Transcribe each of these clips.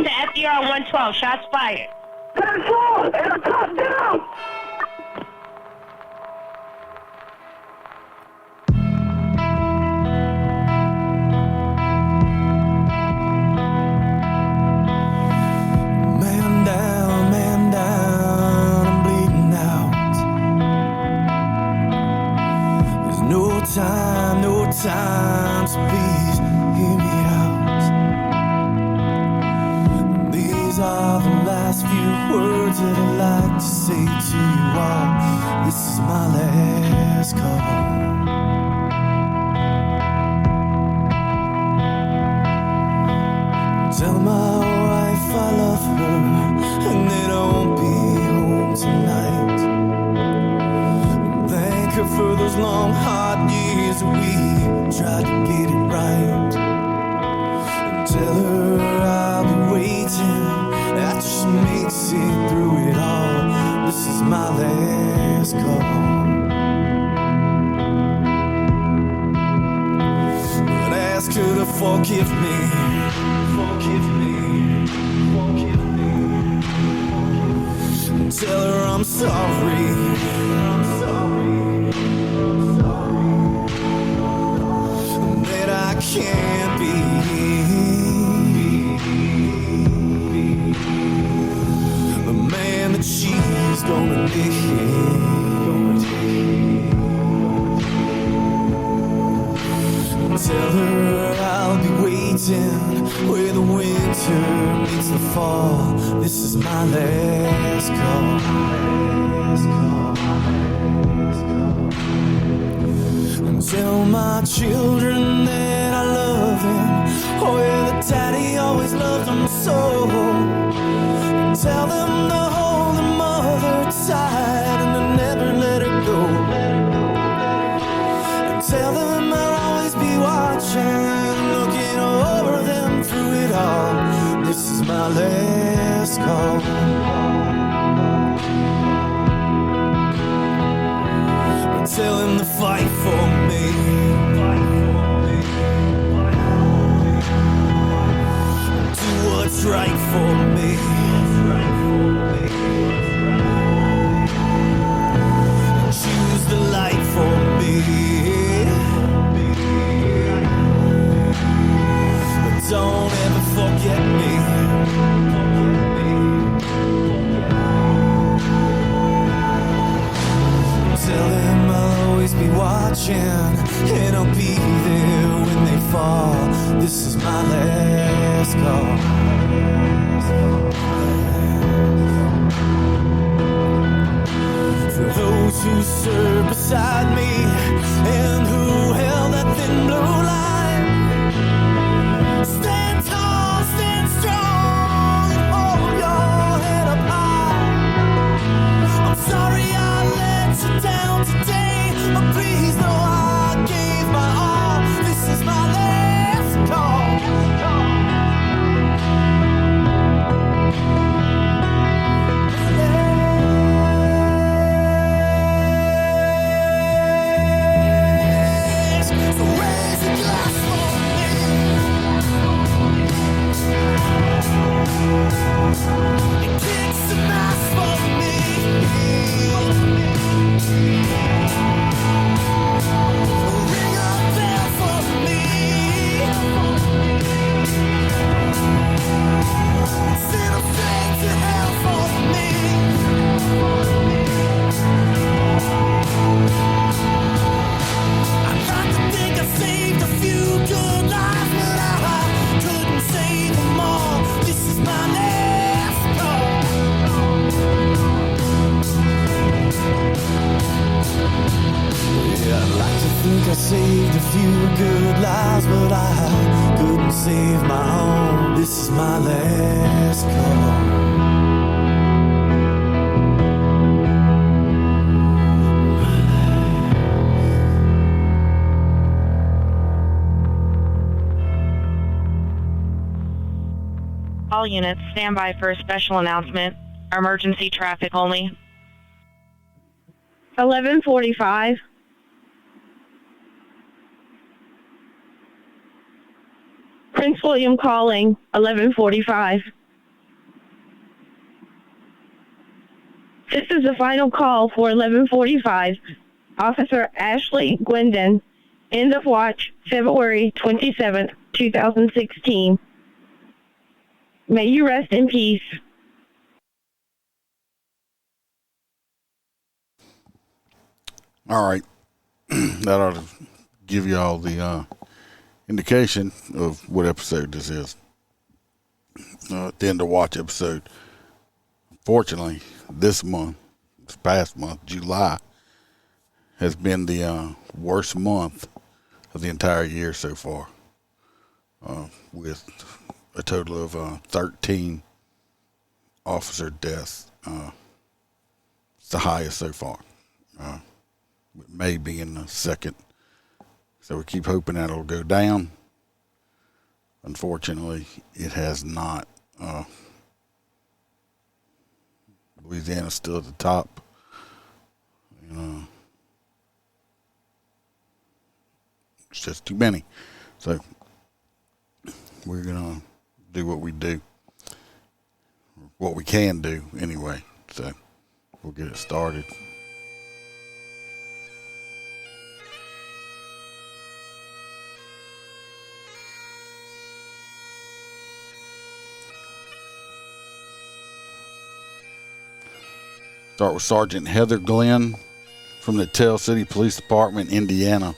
to FDR on 112. Shots fired. 10-4 and a touchdown. Man down, I'm bleeding out. There's no time, so please hear me out. These are the last few words that I'd like to say to you all. This is my last call. Tell my wife I love her and that I won't be home tonight. Thank her for those long hard years that we tried to get it right. And tell her I'll be waiting after she makes it through it all. This is my last call. But ask her to forgive me. Forgive me. Tell her I'm sorry. That I can't be the man that she's gonna need. Tell her I'll be waiting where the winter meets the fall. This is my last call. And tell my children that I love them. Oh yeah, that daddy always loved them so. And tell them to hold their mother tight and to never let her go. And tell them I'll always be watching, looking over them through it all. This is my last call. Tell him to fight for me. Do what's right for me. Choose the light for me. But don't ever forget me. Tell him I'll always be watching, and I'll be there when they fall. This is my last call. For those who serve beside me and who held that thin blue line, stand tall, stand strong, and hold your head up high. I'm sorry I let you down today, but please know I gave my all. This is my last call. So raise a glass for me. And kick some ass for me. Ring a bell for me. Send 'em straight to hell for me. I'd like to think I saved a few good lives, but I couldn't save them all. This is my last call. Yeah, I'd like to think I saved a few good lives, but I couldn't save my own. This is my last call. All units, stand by for a special announcement. Emergency traffic only. 11:45. Prince William calling. 11:45. This is the final call for 1145. Officer Ashley Gwendon. End of watch, February 27th, 2016. May you rest in peace. All right. That ought to give you all the indication of what episode this is. The end of watch episode. Fortunately, this past month, July, has been the worst month of the entire year so far, with a total of 13 officer deaths. It's the highest so far. May be in the second. So we keep hoping that it'll go down. Unfortunately, it has not. Louisiana's still at the top. It's just too many. So we're going to do what we do. What we can do anyway. So we'll get it started. Start with Sergeant Heather Glenn from the Tell City Police Department, Indiana.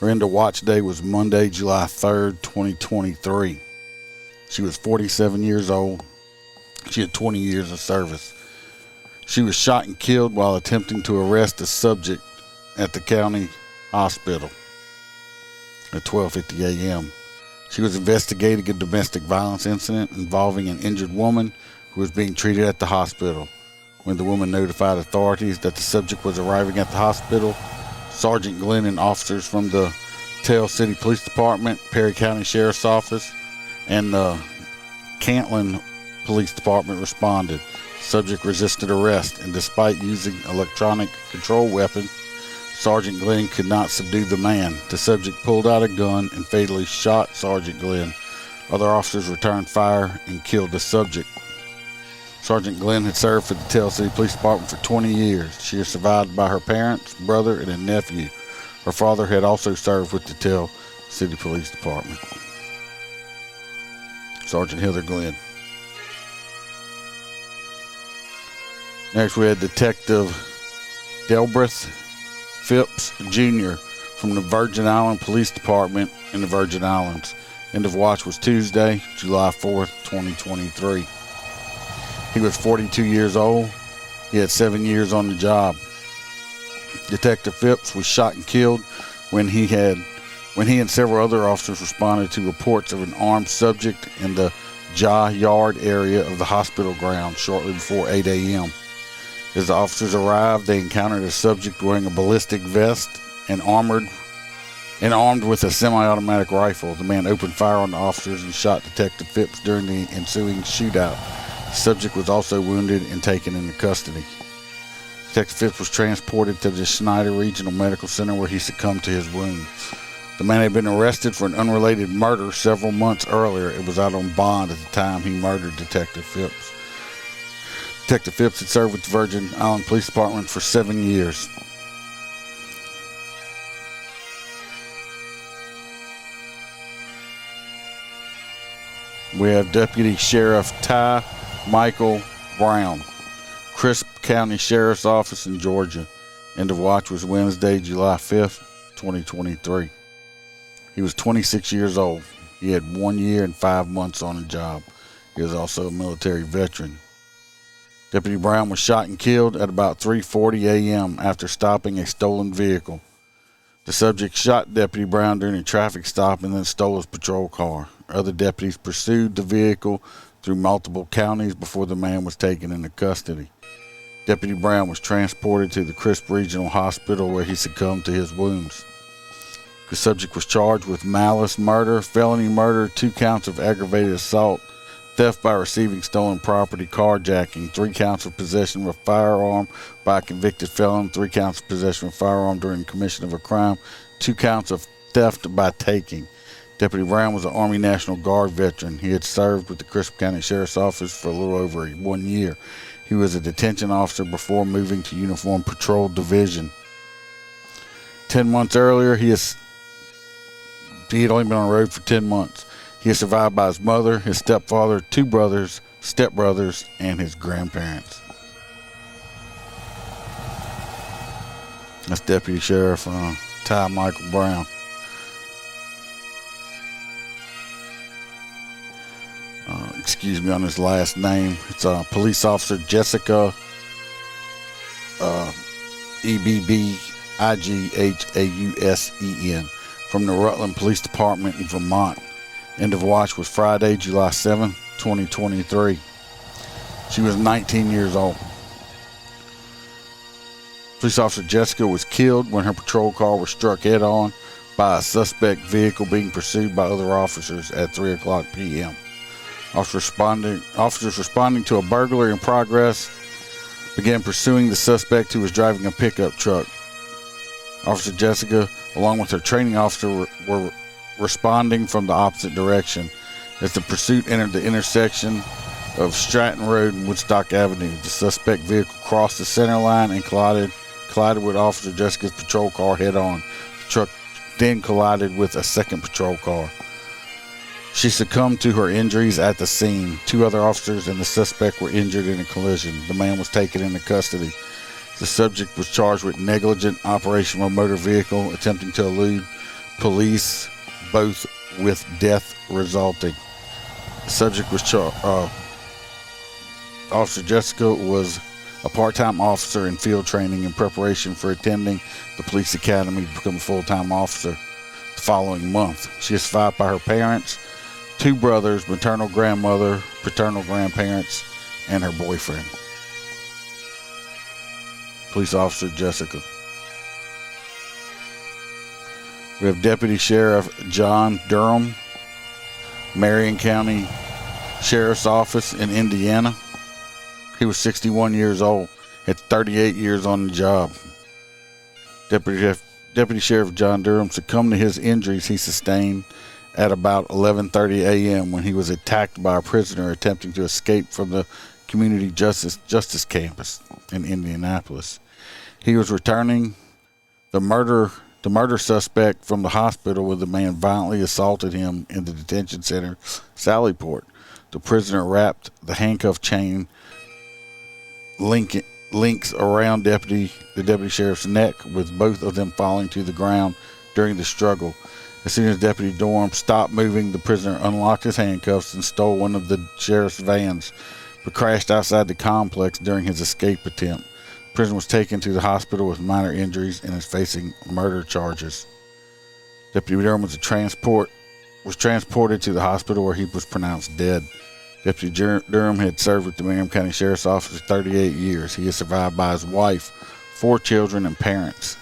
Her end of watch day was Monday, July 3rd, 2023. She was 47 years old. She had 20 years of service. She was shot and killed while attempting to arrest a subject at the county hospital at 12:50 a.m. She was investigating a domestic violence incident involving an injured woman who was being treated at the hospital. When the woman notified authorities that the subject was arriving at the hospital, Sergeant Glenn and officers from the Tell City Police Department, Perry County Sheriff's Office, and the Cantlin Police Department responded. The subject resisted arrest, and despite using electronic control weapon, Sergeant Glenn could not subdue the man. The subject pulled out a gun and fatally shot Sergeant Glenn. Other officers returned fire and killed the subject. Sergeant Glenn had served for the Tell City Police Department for 20 years. She is survived by her parents, brother, and a nephew. Her father had also served with the Tell City Police Department. Sergeant Heather Glenn. Next we had Detective Delbreth Phipps Jr. from the Virgin Island Police Department in the Virgin Islands. End of watch was Tuesday, July 4th, 2023. He was 42 years old. He had 7 years on the job. Detective Phipps was shot and killed when he and several other officers responded to reports of an armed subject in the Jah Yard area of the hospital grounds shortly before 8 a.m. As the officers arrived, they encountered a subject wearing a ballistic vest and armed with a semi-automatic rifle. The man opened fire on the officers and shot Detective Phipps during the ensuing shootout. The subject was also wounded and taken into custody. Detective Phipps was transported to the Schneider Regional Medical Center where he succumbed to his wounds. The man had been arrested for an unrelated murder several months earlier. It was out on bond at the time he murdered Detective Phipps. Detective Phipps had served with the Virgin Island Police Department for 7 years. We have Deputy Sheriff Ty Michael Brown, Crisp County Sheriff's Office in Georgia. End of watch was Wednesday, July 5th, 2023. He was 26 years old. He had 1 year and 5 months on the job. He was also a military veteran. Deputy Brown was shot and killed at about 3:40 a.m. after stopping a stolen vehicle. The subject shot Deputy Brown during a traffic stop and then stole his patrol car. Other deputies pursued the vehicle through multiple counties before the man was taken into custody. Deputy Brown was transported to the Crisp Regional Hospital where he succumbed to his wounds. The subject was charged with malice murder, felony murder, 2 counts of aggravated assault, theft by receiving stolen property, carjacking, 3 counts of possession of a firearm by a convicted felon, 3 counts of possession of a firearm during the commission of a crime, 2 counts of theft by taking. Deputy Brown was an Army National Guard veteran. He had served with the Crisp County Sheriff's Office for a little over 1 year. He He was a detention officer before moving to Uniform Patrol Division. 10 months earlier, he had only been on the road for 10 months. He is survived by his mother, his stepfather, 2 brothers, stepbrothers, and his grandparents. That's Deputy Sheriff Ty Michael Brown. Excuse me on his last name. It's Police Officer Jessica Ebbighausen from the Rutland Police Department in Vermont. End of watch was Friday, July 7, 2023. She was 19 years old. Police Officer Jessica was killed when her patrol car was struck head-on by a suspect vehicle being pursued by other officers at 3 o'clock p.m. Officers responding to a burglary in progress began pursuing the suspect who was driving a pickup truck. Officer Jessica, along with her training officer, were responding from the opposite direction. As the pursuit entered the intersection of Stratton Road and Woodstock Avenue, the suspect vehicle crossed the center line and collided with Officer Jessica's patrol car head-on. The truck then collided with a second patrol car. She succumbed to her injuries at the scene. 2 other officers and the suspect were injured in a collision. The man was taken into custody. The subject was charged with negligent operation of a motor vehicle, attempting to elude police, both with death resulting. The subject was Officer Jessica was a part-time officer in field training in preparation for attending the police academy to become a full-time officer the following month. She is survived by her parents, 2 brothers, maternal grandmother, paternal grandparents, and her boyfriend. Police Officer Jessica. We have Deputy Sheriff John Durham, Marion County Sheriff's Office in Indiana. He was 61 years old, had 38 years on the job. Deputy Sheriff John Durham succumbed to his injuries he sustained at about 11:30 a.m. when he was attacked by a prisoner attempting to escape from the Community Justice Campus in Indianapolis. He was returning the murder suspect from the hospital when the man violently assaulted him in the detention center, Sallyport. The prisoner wrapped the handcuff chain links around the deputy sheriff's neck, with both of them falling to the ground during the struggle. As soon as Deputy Durham stopped moving, the prisoner unlocked his handcuffs and stole one of the sheriff's vans, but crashed outside the complex during his escape attempt. The prisoner was taken to the hospital with minor injuries and is facing murder charges. Deputy Durham was transported to the hospital where he was pronounced dead. Deputy Durham had served with the Marion County Sheriff's Office for 38 years. He is survived by his wife, 4 children, and parents.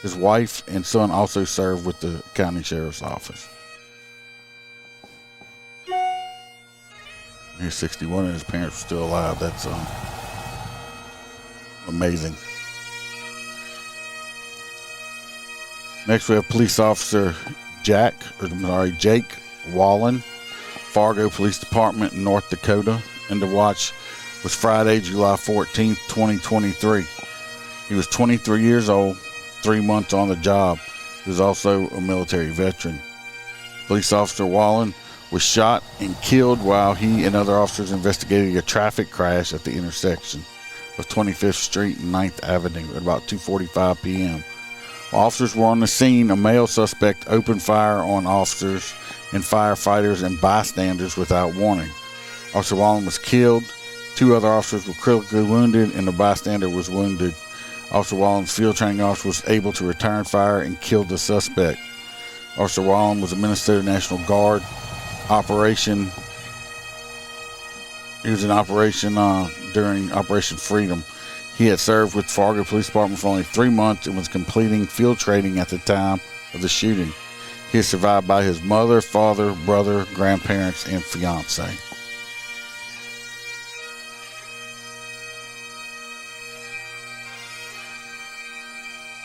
His wife and son also served with the County Sheriff's Office. He's 61 and his parents were still alive. That's amazing. Next we have Police Officer Jake Wallen, Fargo Police Department in North Dakota. End of watch was Friday, July 14th, 2023. He was 23 years old, 3 months on the job. He was also a military veteran. Police Officer Wallen was shot and killed while he and other officers investigated a traffic crash at the intersection of 25th Street and 9th Avenue at about 2:45 p.m. While officers were on the scene, a male suspect opened fire on officers and firefighters and bystanders without warning. Officer Wallen was killed. 2 other officers were critically wounded, and the bystander was wounded. Officer Wallen's field training officer was able to return fire and kill the suspect. Officer Wallen was a Minnesota National Guard operation. He was in operation during Operation Freedom. He had served with Fargo Police Department for only 3 months and was completing field training at the time of the shooting. He is survived by his mother, father, brother, grandparents, and fiance.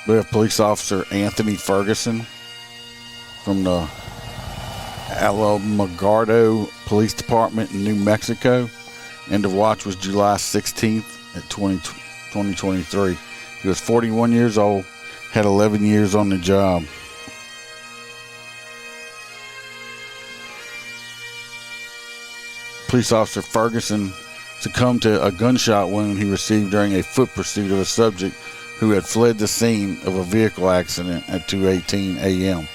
We have Police Officer Anthony Ferguson from the Alamogordo Police Department in New Mexico. End of watch was July 16th at 2023. He was 41 years old, had 11 years on the job. Police officer Ferguson succumbed to a gunshot wound he received during a foot pursuit of a subject who had fled the scene of a vehicle accident at 2:18 a.m.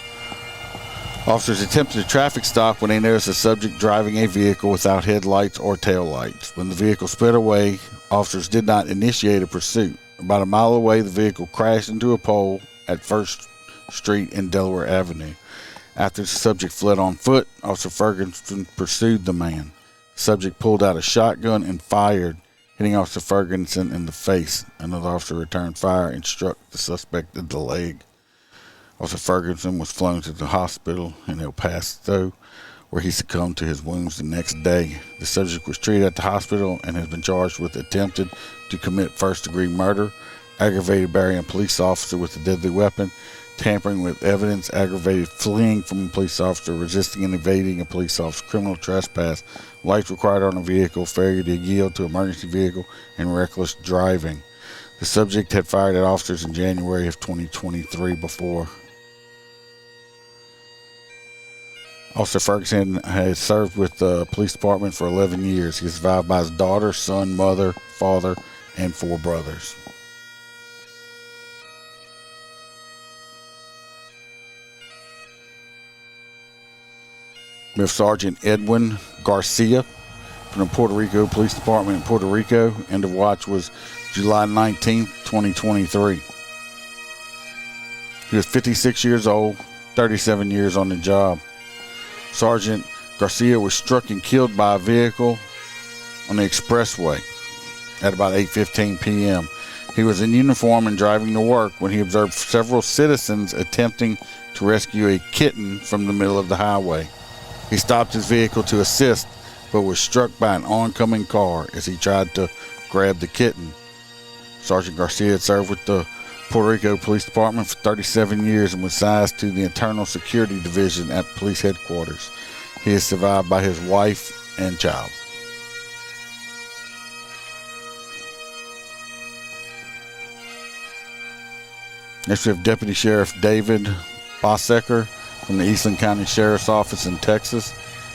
Officers attempted a traffic stop when they noticed a subject driving a vehicle without headlights or taillights. When the vehicle sped away, officers did not initiate a pursuit. About a mile away, the vehicle crashed into a pole at 1st Street and Delaware Avenue. After the subject fled on foot, Officer Ferguson pursued the man. The subject pulled out a shotgun and fired, hitting Officer Ferguson in the face. Another officer returned fire and struck the suspect in the leg. Officer Ferguson was flown to the hospital in El Paso, where he succumbed to his wounds the next day. The subject was treated at the hospital and has been charged with attempted to commit first-degree murder, aggravated burying a police officer with a deadly weapon, tampering with evidence, aggravated fleeing from a police officer, resisting and evading a police officer, criminal trespass, lights required on a vehicle, failure to yield to emergency vehicle, and reckless driving. The subject had fired at officers in January of 2023 before. Officer Ferguson has served with the police department for 11 years. He is survived by his daughter, son, mother, father, and 4 brothers. We have Sergeant Edwin Garcia from the Puerto Rico Police Department in Puerto Rico. End of watch was July 19th, 2023. He was 56 years old, 37 years on the job. Sergeant Garcia was struck and killed by a vehicle on the expressway at about 8:15 p.m. He was in uniform and driving to work when he observed several citizens attempting to rescue a kitten from the middle of the highway. He stopped his vehicle to assist, but was struck by an oncoming car as he tried to grab the kitten. Sergeant Garcia had served with the Puerto Rico Police Department for 37 years and was assigned to the Internal Security Division at police headquarters. He is survived by his wife and child. Next we have Deputy Sheriff David Bossecker from the Eastland County Sheriff's Office in Texas.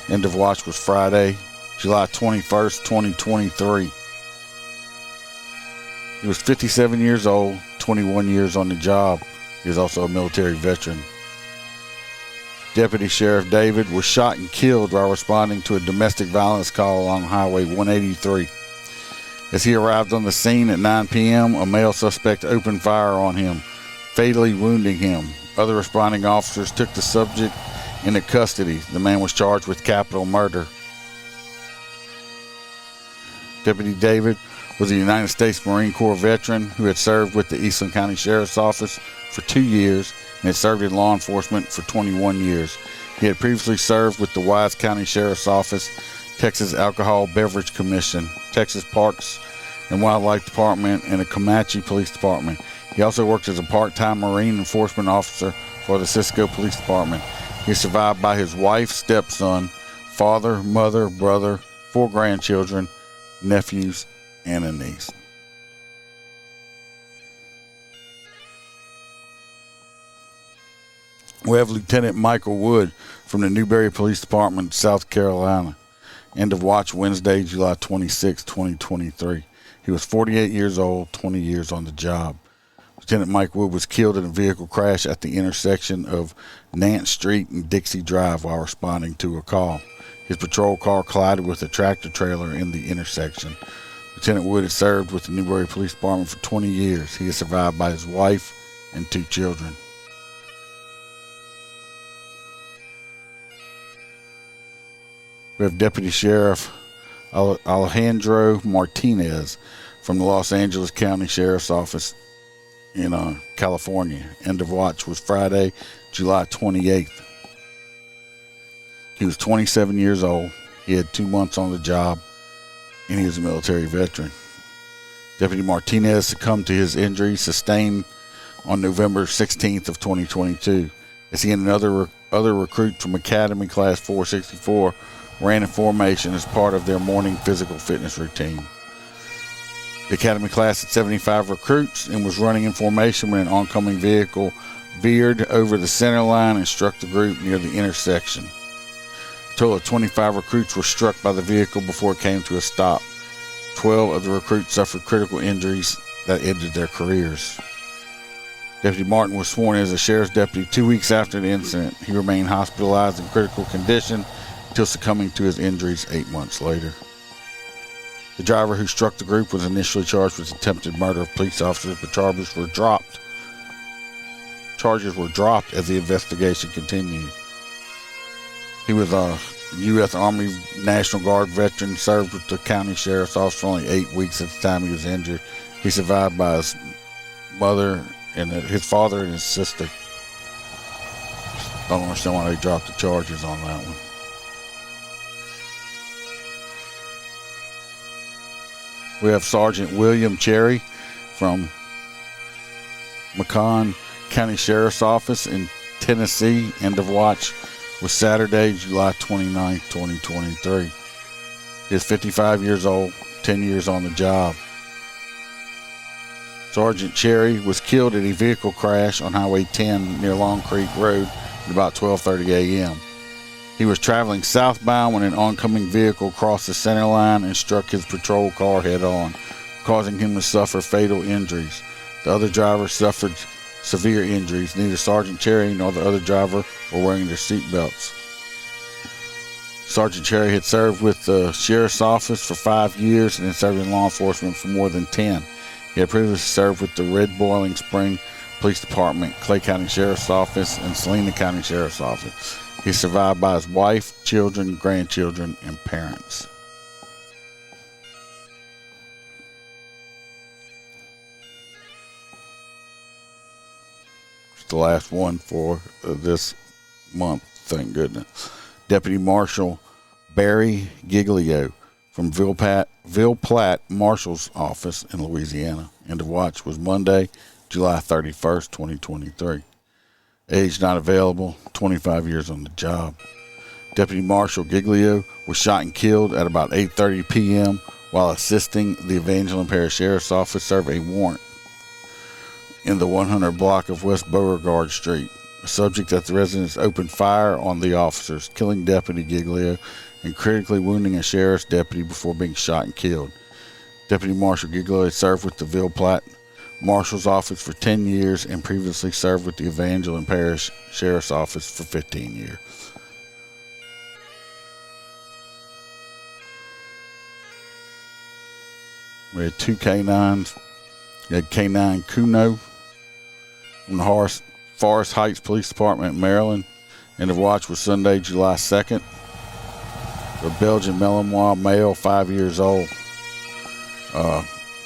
End of watch was Friday, July 21st, 2023. He was 57 years old, 21 years on the job. He is also a military veteran. Deputy Sheriff David was shot and killed while responding to a domestic violence call along Highway 183. As he arrived on the scene at 9 p.m., a male suspect opened fire on him, fatally wounding him. Other responding officers took the subject into custody. The man was charged with capital murder. Deputy David was a United States Marine Corps veteran who had served with the Eastland County Sheriff's Office for 2 years and had served in law enforcement for 21 years. He had previously served with the Wise County Sheriff's Office, Texas Alcohol Beverage Commission, Texas Parks and Wildlife Department, and the Comanche Police Department. He also worked as a part-time Marine enforcement officer for the Cisco Police Department. He is survived by his wife, stepson, father, mother, brother, 4 grandchildren, nephews, and a niece. We have Lieutenant Michael Wood from the Newberry Police Department, South Carolina. End of watch Wednesday, July 26, 2023. He was 48 years old, 20 years on the job. Lieutenant Mike Wood was killed in a vehicle crash at the intersection of Nance Street and Dixie Drive while responding to a call. His patrol car collided with a tractor trailer in the intersection. Lieutenant Wood has served with the Newberry Police Department for 20 years. He is survived by his wife and 2 children. We have Deputy Sheriff Alejandro Martinez from the Los Angeles County Sheriff's Office in California. End of watch was Friday, July 28th. He was 27 years old. He had 2 months on the job, and he was a military veteran. Deputy Martinez succumbed to his injuries sustained on November 16th of 2022 as he and another recruit from Academy Class 464 ran in formation as part of their morning physical fitness routine. The academy class had 75 recruits and was running in formation when an oncoming vehicle veered over the center line and struck the group near the intersection. A total of 25 recruits were struck by the vehicle before it came to a stop. 12 of the recruits suffered critical injuries that ended their careers. Deputy Martin was sworn as a sheriff's deputy 2 weeks after the incident. He remained hospitalized in critical condition until succumbing to his injuries 8 months later. The driver who struck the group was initially charged with attempted murder of police officers, but charges were dropped. Charges were dropped as the investigation continued. He was a U.S. Army National Guard veteran, served with the county sheriff's office for only 8 weeks at the time he was injured. He survived by his mother and his father and his sister. Don't understand why they dropped the charges on that one. We have Sergeant William Cherry from Macon County Sheriff's Office in Tennessee. End of watch was Saturday, July 29, 2023. He is 55 years old, 10 years on the job. Sergeant Cherry was killed in a vehicle crash on Highway 10 near Long Creek Road at about 12:30 a.m. He was traveling southbound when an oncoming vehicle crossed the center line and struck his patrol car head-on, causing him to suffer fatal injuries. The other driver suffered severe injuries. Neither Sergeant Cherry nor the other driver were wearing their seatbelts. Sergeant Cherry had served with the Sheriff's Office for 5 years and had served in law enforcement for more than 10. He had previously served with the Red Boiling Spring Police Department, Clay County Sheriff's Office, and Salina County Sheriff's Office. He is survived by his wife, children, grandchildren, and parents. It's the last one for this month, thank goodness. Deputy Marshal Barry Giglio from Ville Platte Marshal's Office in Louisiana. End of watch was Monday, July 31st, 2023. Age not available, 25 years on the job. Deputy Marshal Giglio was shot and killed at about 8:30 p.m. while assisting the Evangeline Parish Sheriff's Office serve a warrant in the 100 block of West Beauregard Street. A subject at the residence opened fire on the officers, killing Deputy Giglio and critically wounding a sheriff's deputy before being shot and killed. Deputy Marshal Giglio had served with the Ville Platte Marshal's Office for 10 years and previously served with the Evangeline Parish Sheriff's Office for 15 years. We had 2 canines. We had K9 Kuno from the Forest Heights Police Department in Maryland. End of watch was Sunday, July 2nd. A Belgian Malinois male, 5 years old.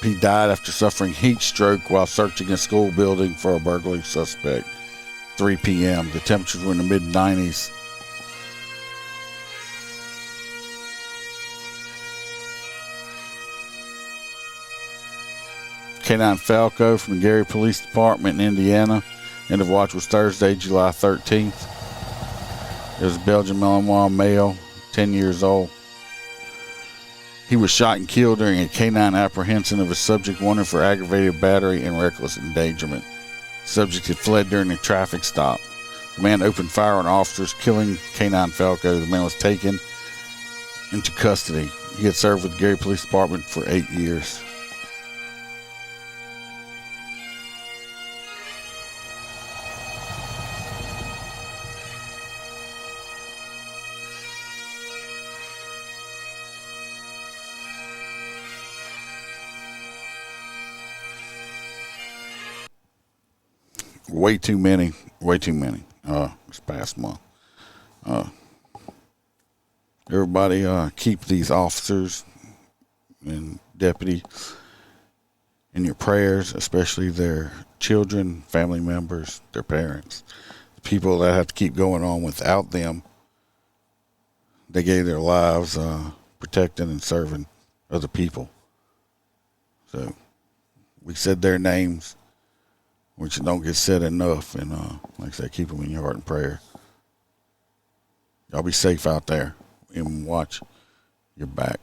He died after suffering heat stroke while searching a school building for a burglary suspect. 3 p.m. The temperatures were in the mid-90s. K9 Falco from the Gary Police Department in Indiana. End of watch was Thursday, July 13th. It was a Belgian Malinois male, 10 years old. He was shot and killed during a canine apprehension of a subject wanted for aggravated battery and reckless endangerment. The subject had fled during a traffic stop. The man opened fire on officers, killing K9 Falco. The man was taken into custody. He had served with the Gary Police Department for 8 years. Way too many this past month. Everybody keep these officers and deputies in your prayers, especially their children, family members, their parents, people that have to keep going on without them. They gave their lives protecting and serving other people. So we said their names, which don't get said enough, and like I said, keep them in your heart and prayer. Y'all be safe out there. and watch your back.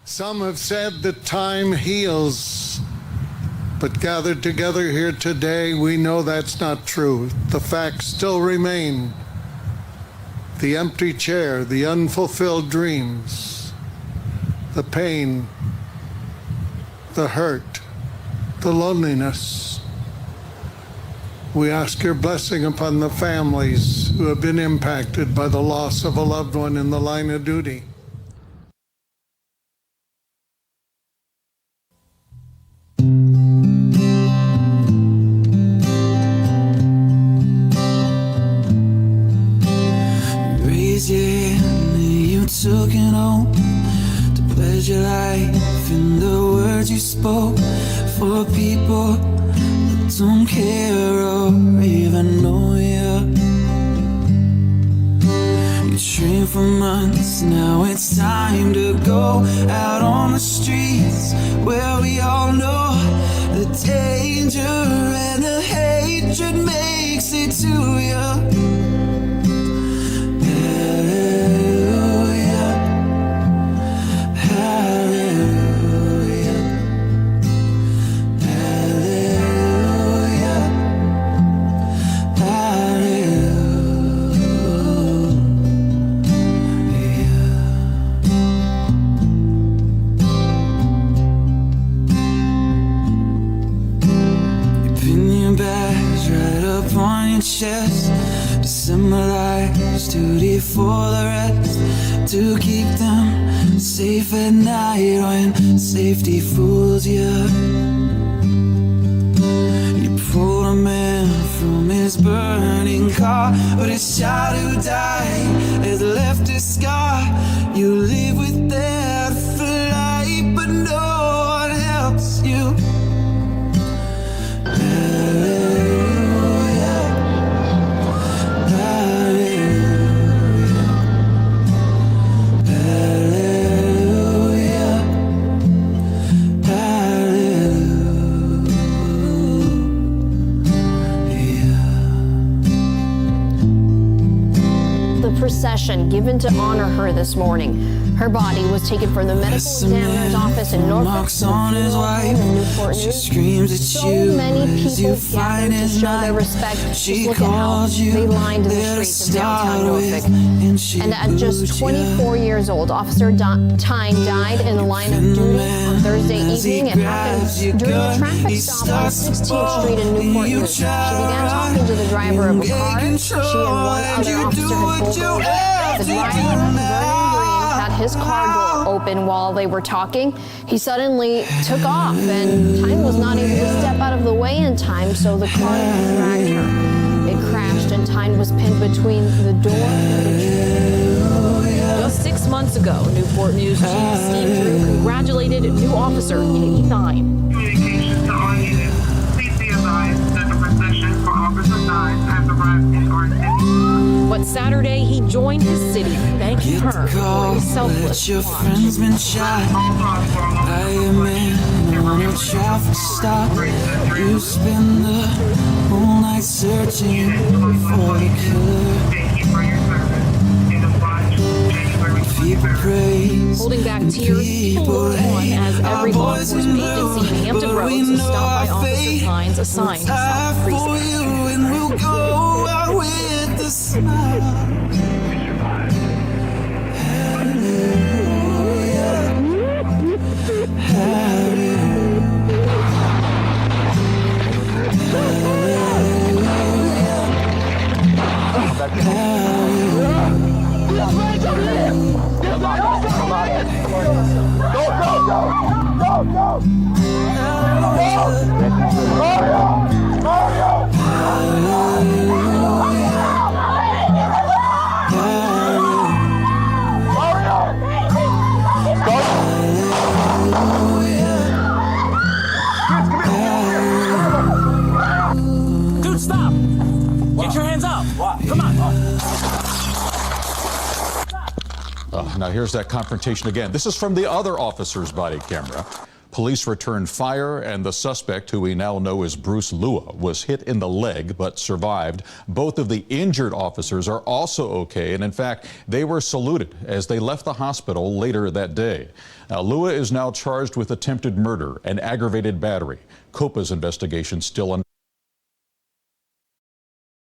Some have said that time heals, but gathered together here today, we know that's not true. The facts still remain. The empty chair, the unfulfilled dreams, the pain, the hurt, the loneliness. We ask your blessing upon the families who have been impacted by the loss of a loved one in the line of duty. You took it home to pledge your life in the words you spoke for people that don't care or even know you. You trained for months, now it's time to go out on the streets where we all know the danger and the hatred makes it to you. Chest to symbolize duty for the rest, to keep them safe at night when safety fools you. You pulled a man from his burning car, but his child who died has left a scar. You live with that for life, but no one helps you. Procession given to honor her this morning. Her body was taken from the medical examiner's office in Norfolk to Newport News. So many people gathered to show their respect. Just look at how they lined the streets of downtown Norfolk. And at just 24 years old, Officer Tyne died in the line of duty on Thursday evening. It happened during a traffic stop on 16th Street in Newport News. She began talking to the driver of a car. She and one other officer had pulled over. The driver, Vernon Green, had his car door open while they were talking. He suddenly took off, and Tyne was not able to step out of the way in time, so the car dragged her. It crashed, and Tyne was pinned between the door and the tree. Just 6 months ago, Newport News Chief Steve Drew congratulated new officer K9. Communications to all units. Please be advised that the procession for Officer Tyne has arrived in our city. But Saturday, he joined his city, thanking her for his selfless your friend's been shot by a man on a traffic stop. You spend the whole night searching for the killer. Thank you for your service. In the watch, January 23rd. Holding back tears, people looked on as every law enforcement agency in Hampton Roads is stopped by Officer Tyne's assigned South precinct. And we'll go out with the smile. Dude, stop! Get your hands up! Come on! Now here's that confrontation again. This is from the other officer's body camera. Police returned fire, and the suspect, who we now know as Bruce Lua, was hit in the leg but survived. Both of the injured officers are also okay, and in fact, they were saluted as they left the hospital later that day. Now, Lua is now charged with attempted murder and aggravated battery. COPA's investigation still